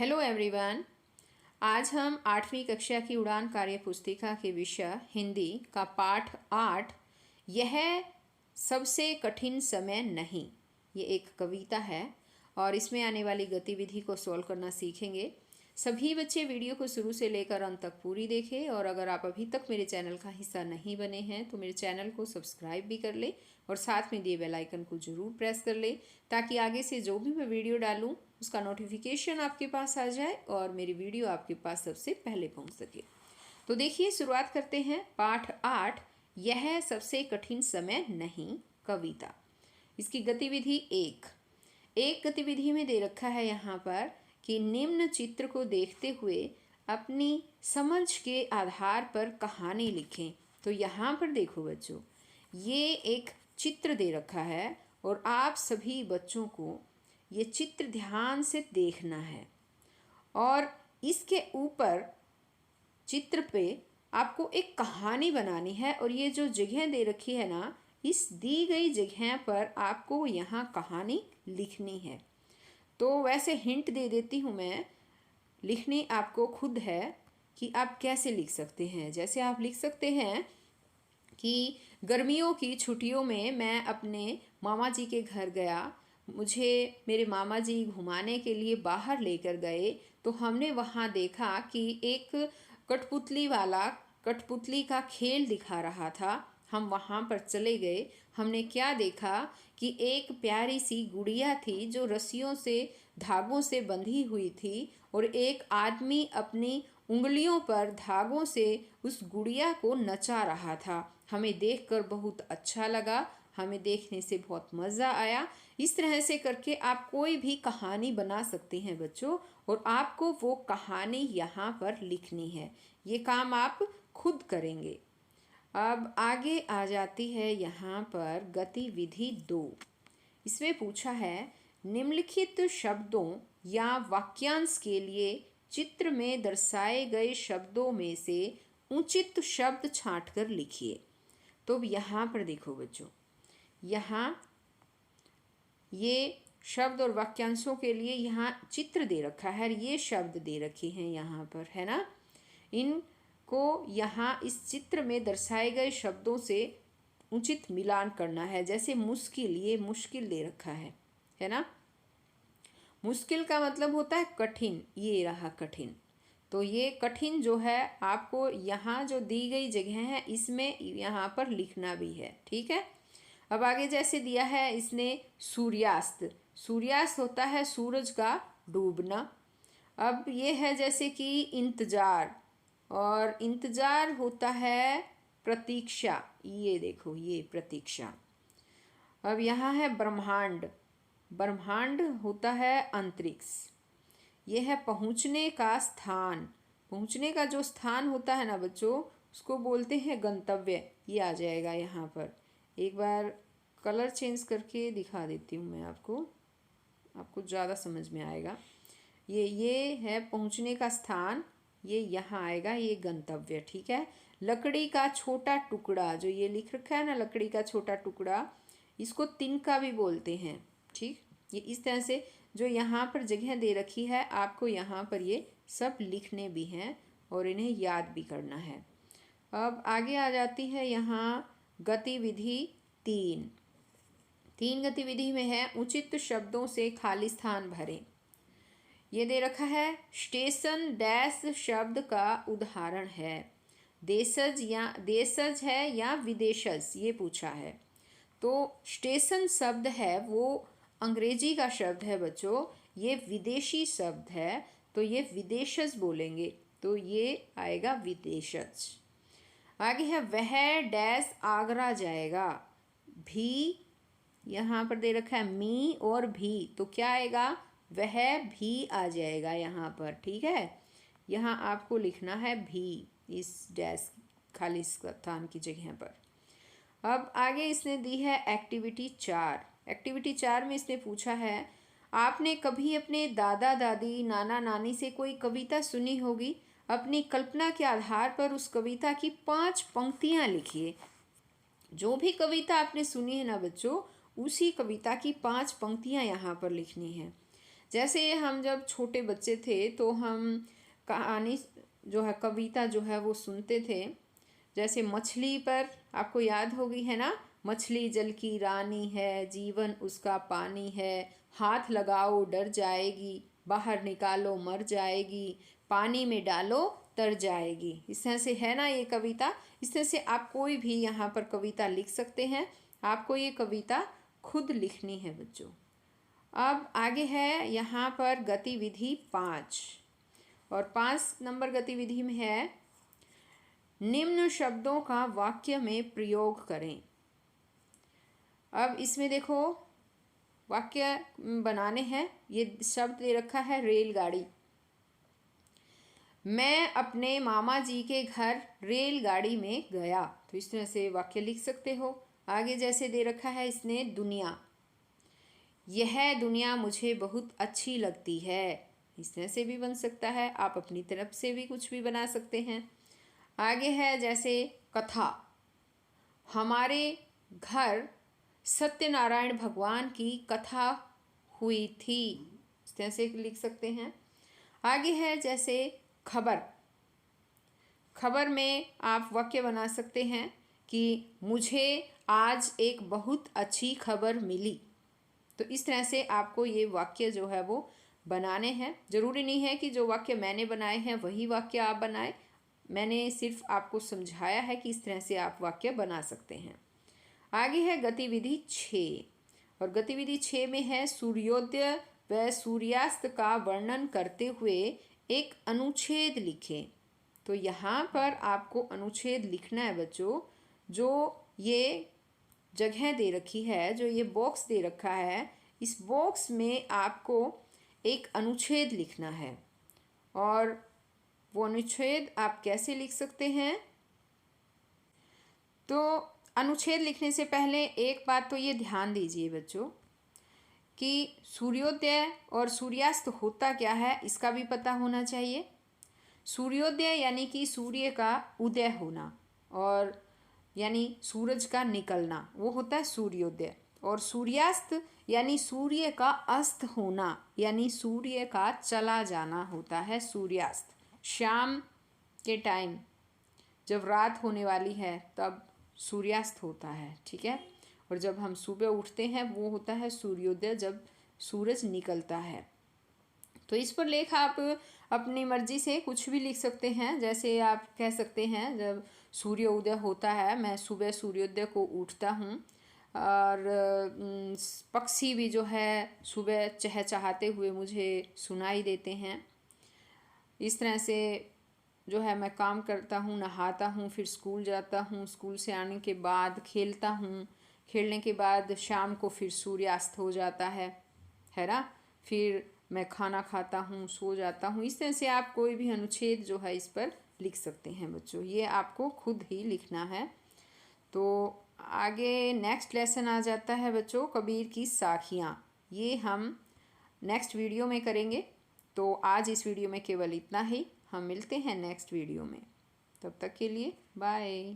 Hello everyone. आज हम 8वीं कक्षा की उड़ान कार्य पुस्तिका के विषय हिंदी का पाठ 8 यह सबसे कठिन समय नहीं, ये एक कविता है और इसमें आने वाली गतिविधि को सॉल्व करना सीखेंगे। सभी बच्चे वीडियो को शुरू से लेकर अंत तक पूरी देखें और अगर आप अभी तक मेरे चैनल का हिस्सा नहीं बने हैं तो मेरे चैनल को सब्सक्राइब भी कर ले और साथ में दिए बेल आइकन को ज़रूर प्रेस कर ले ताकि आगे से जो भी मैं वीडियो डालूं उसका नोटिफिकेशन आपके पास आ जाए और मेरी वीडियो आपके पास सबसे पहले पहुंच सके। तो देखिए, शुरुआत करते हैं। पाठ 8 यह सबसे कठिन समय नहीं, कविता। इसकी गतिविधि एक गतिविधि में दे रखा है यहाँ पर कि निम्न चित्र को देखते हुए अपनी समझ के आधार पर कहानी लिखें। तो यहाँ पर देखो बच्चों, ये एक चित्र दे रखा है और आप सभी बच्चों को ये चित्र ध्यान से देखना है और इसके ऊपर चित्र पे आपको एक कहानी बनानी है और ये जो जगह दे रखी है ना, इस दी गई जगह पर आपको यहाँ कहानी लिखनी है। तो वैसे हिंट दे देती हूँ मैं, लिखनी आपको खुद है कि आप कैसे लिख सकते हैं। जैसे आप लिख सकते हैं कि गर्मियों की छुट्टियों में मैं अपने मामा जी के घर गया, मुझे मेरे मामा जी घुमाने के लिए बाहर लेकर गए तो हमने वहाँ देखा कि एक कठपुतली का खेल दिखा रहा था। हम वहाँ पर चले गए, हमने क्या देखा कि एक प्यारी सी गुड़िया थी जो रस्सियों से धागों से बंधी हुई थी और एक आदमी अपनी उंगलियों पर धागों से उस गुड़िया को नचा रहा था। हमें देखकर बहुत अच्छा लगा, हमें देखने से बहुत मज़ा आया। इस तरह से करके आप कोई भी कहानी बना सकते हैं बच्चों, और आपको वो कहानी यहाँ पर लिखनी है। ये काम आप खुद करेंगे। अब आगे आ जाती है यहाँ पर गतिविधि 2। इसमें पूछा है निम्नलिखित शब्दों या वाक्यांश के लिए चित्र में दर्शाए गए शब्दों में से उचित शब्द छांटकर लिखिए। तो यहाँ पर देखो बच्चों, यहाँ ये शब्द और वाक्यांशों के लिए यहाँ चित्र दे रखा है, ये शब्द दे रखे हैं यहाँ पर, है ना। इनको यहाँ इस चित्र में दर्शाए गए शब्दों से उचित मिलान करना है। जैसे मुश्किल, ये मुश्किल दे रखा है ना। मुश्किल का मतलब होता है कठिन, ये रहा कठिन। तो ये कठिन जो है आपको यहाँ जो दी गई जगह है इसमें यहाँ पर लिखना भी है, ठीक है। अब आगे जैसे दिया है इसने सूर्यास्त, सूर्यास्त होता है सूरज का डूबना। अब ये है जैसे कि इंतज़ार, और इंतज़ार होता है प्रतीक्षा, ये देखो ये प्रतीक्षा। अब यहाँ है ब्रह्मांड, ब्रह्मांड होता है अंतरिक्ष। ये है पहुँचने का स्थान, पहुँचने का जो स्थान होता है ना बच्चों, उसको बोलते हैं गंतव्य। ये आ जाएगा यहाँ पर। एक बार कलर चेंज करके दिखा देती हूँ मैं आपको ज़्यादा समझ में आएगा। ये है पहुँचने का स्थान, ये यहाँ आएगा, ये गंतव्य, ठीक है। लकड़ी का छोटा टुकड़ा, जो ये लिख रखा है ना, लकड़ी का छोटा टुकड़ा, इसको तिनका भी बोलते हैं, ठीक। ये इस तरह से जो यहाँ पर जगह दे रखी है आपको यहाँ पर ये सब लिखने भी हैं और इन्हें याद भी करना है। अब आगे आ जाती है यहाँ गतिविधि 3 गतिविधि में है उचित शब्दों से खाली स्थान भरें। ये दे रखा है स्टेशन डैश शब्द का उदाहरण है। देशज है या विदेशज, ये पूछा है। तो स्टेशन शब्द है वो अंग्रेजी का शब्द है बच्चों, ये विदेशी शब्द है तो ये विदेशज बोलेंगे, तो ये आएगा विदेशज। आगे है वह डैश आगरा जाएगा। भी यहाँ पर दे रखा है मी और भी, तो क्या आएगा, वह भी आ जाएगा यहाँ पर, ठीक है। यहाँ आपको लिखना है भी, इस डैश खाली स्थान की जगह पर। अब आगे इसने दी है एक्टिविटी 4। एक्टिविटी 4 में इसने पूछा है आपने कभी अपने दादा दादी नाना नानी से कोई कविता सुनी होगी, अपनी कल्पना के आधार पर उस कविता की 5 पंक्तियाँ लिखिए। जो भी कविता आपने सुनी है ना बच्चों, उसी कविता की 5 पंक्तियाँ यहाँ पर लिखनी है। जैसे हम जब छोटे बच्चे थे तो हम कहानी जो है, कविता जो है वो सुनते थे। जैसे मछली पर आपको याद होगी, है ना, मछली जल की रानी है, जीवन उसका पानी है, हाथ लगाओ डर जाएगी, बाहर निकालो मर जाएगी, पानी में डालो तर जाएगी। इस तरह से है ना ये कविता। इस तरह से आप कोई भी यहाँ पर कविता लिख सकते हैं। आपको ये कविता खुद लिखनी है बच्चों। अब आगे है यहाँ पर गतिविधि 5, और 5 नंबर गतिविधि में है निम्न शब्दों का वाक्य में प्रयोग करें। अब इसमें देखो वाक्य बनाने हैं। ये शब्द दे रखा है रेलगाड़ी। मैं अपने मामा जी के घर रेलगाड़ी में गया। तो इस तरह से वाक्य लिख सकते हो। आगे जैसे दे रखा है इसने दुनिया, यह दुनिया मुझे बहुत अच्छी लगती है। इस तरह से भी बन सकता है। आप अपनी तरफ से भी कुछ भी बना सकते हैं। आगे है जैसे कथा, हमारे घर सत्यनारायण भगवान की कथा हुई थी। इस तरह से लिख सकते हैं। आगे है जैसे खबर, खबर में आप वाक्य बना सकते हैं कि मुझे आज एक बहुत अच्छी खबर मिली। तो इस तरह से आपको ये वाक्य जो है वो बनाने हैं। ज़रूरी नहीं है कि जो वाक्य मैंने बनाए हैं वही वाक्य आप बनाएं। मैंने सिर्फ आपको समझाया है कि इस तरह से आप वाक्य बना सकते हैं। आगे है गतिविधि 6, और गतिविधि 6 में है सूर्योदय व सूर्यास्त का वर्णन करते हुए एक अनुच्छेद लिखें। तो यहाँ पर आपको अनुच्छेद लिखना है बच्चों। जो ये जगह दे रखी है, जो ये बॉक्स दे रखा है, इस बॉक्स में आपको एक अनुच्छेद लिखना है। और वो अनुच्छेद आप कैसे लिख सकते हैं? तो अनुच्छेद लिखने से पहले एक बात तो ये ध्यान दीजिए बच्चों कि सूर्योदय और सूर्यास्त होता क्या है इसका भी पता होना चाहिए। सूर्योदय यानी कि सूर्य का उदय होना, और यानी सूरज का निकलना, वो होता है सूर्योदय। और सूर्यास्त यानी सूर्य का अस्त होना, यानी सूर्य का चला जाना होता है सूर्यास्त। शाम के टाइम जब रात होने वाली है तब सूर्यास्त होता है, ठीक है। और जब हम सुबह उठते हैं वो होता है सूर्योदय, जब सूरज निकलता है। तो इस पर लेख आप अपनी मर्जी से कुछ भी लिख सकते हैं। जैसे आप कह सकते हैं जब सूर्य उदय होता है, मैं सुबह सूर्योदय को उठता हूँ, और पक्षी भी जो है सुबह चहचहाते हुए मुझे सुनाई देते हैं। इस तरह से जो है मैं काम करता हूँ, नहाता हूँ, फिर स्कूल जाता हूँ, स्कूल से आने के बाद खेलता हूँ, खेलने के बाद शाम को फिर सूर्यास्त हो जाता है ना। फिर मैं खाना खाता हूँ, सो जाता हूँ। इस तरह से आप कोई भी अनुच्छेद जो है इस पर लिख सकते हैं बच्चों। ये आपको खुद ही लिखना है। तो आगे नेक्स्ट लेसन आ जाता है बच्चों कबीर की साखियाँ। ये हम नेक्स्ट वीडियो में करेंगे। तो आज इस वीडियो में केवल इतना ही। हम मिलते हैं नेक्स्ट वीडियो में। तब तक के लिए बाय।